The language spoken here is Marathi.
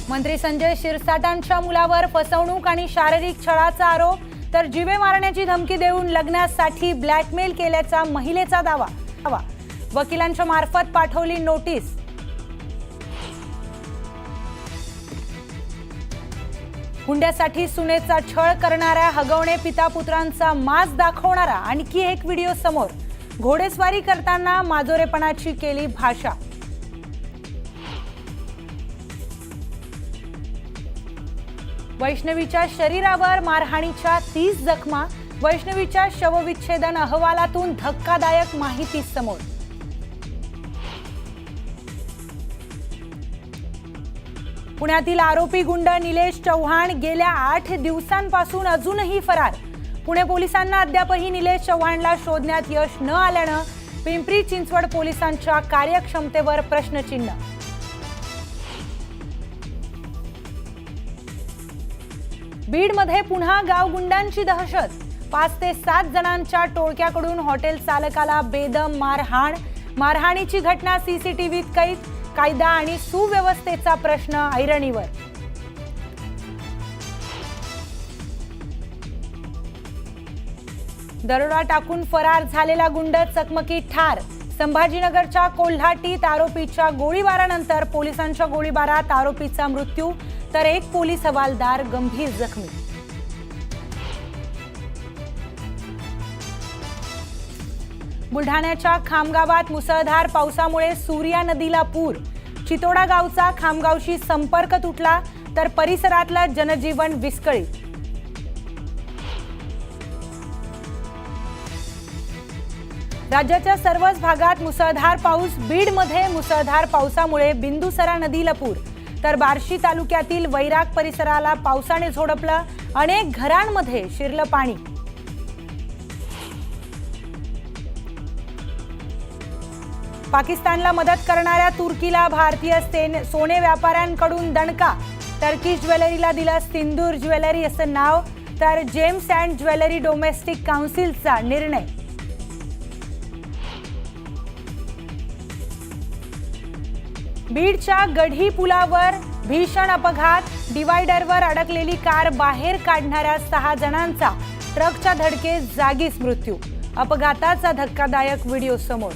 मंत्री संजय शिरसाटांच्या मुलावर फसवणूक आणि शारीरिक छळाचा आरोप, तर जीवे मारण्याची धमकी देऊन लग्नासाठी ब्लॅकमेल केल्याचा महिलेचा दावा। वकिलांच्या मार्फत पाठवली नोटीस। हुंड्यासाठी सुनेचा छळ करणाऱ्या हगवणे पिता पुत्रांचा माज दाखवणारा आणखी एक व्हिडिओ समोर। घोडेस्वारी करताना माजोरेपणाची केली भाषा। वैष्णवीच्या शरीरावर मारहाणीच्या 30 जखमा। वैष्णवीच्या शवविच्छेदन अहवालातून धक्कादायक माहिती समोर। पुण्यातील आरोपी गुंड निलेश चव्हाण गेल्या 8 दिवसांपासून अजूनही फरार। पुणे पोलिसांना अद्यापही निलेश चव्हाणला शोधण्यात यश न आल्यानं पिंपरी चिंचवड पोलिसांच्या कार्यक्षमतेवर प्रश्नचिन्ह। बीडमध्ये पुन्हा गावगुंडांची दहशत। 5 ते 7 जणांच्या टोळक्याकडून हॉटेल चालकाला बेदम मारहाणीची घटना सीसीटीव्हीत कैद। कायदा आणि सुव्यवस्थेचा प्रश्न ऐरणीवर। दरोडा टाकून फरार झालेला गुंड चकमकीत ठार। संभाजीनगरच्या कोल्हाटीत आरोपीच्या गोळीबारानंतर पोलिसांच्या गोळीबारात आरोपीचा मृत्यू, तर एक पोलीस हवालदार गंभीर जखमी। बुलढाण्याच्या खामगावात मुसळधार पावसामुळे सूर्या नदीला पूर। चितोडा गावचा खामगावशी संपर्क तुटला, तर परिसरातलं जनजीवन विस्कळीत। राज्याच्या सर्वच भागात मुसळधार पाऊस। बीडमध्ये मुसळधार पावसामुळे बिंदुसरा नदीला पूर, तर बार्शी तालुक्यातील वैराग परिसराला पावसाने झोडपलं। अनेक घरांमध्ये शिरलं पाणी। पाकिस्तानला मदत करणाऱ्या तुर्कीला भारतीय सोने व्यापाऱ्यांकडून दणका। टर्किश ज्वेलरीला दिलं सिंदूर ज्वेलरी असं नाव, तर जेम्स अँड ज्वेलरी डोमेस्टिक काउन्सिलचा निर्णय। बीडच्या गढी पुलावर भीषण अपघात। डिवायडरवर अडकलेली कार बाहेर काढणाऱ्या 6 जणांचा ट्रकच्या धडकेत जागीच मृत्यू। अपघाताचा धक्कादायक व्हिडिओ समोर।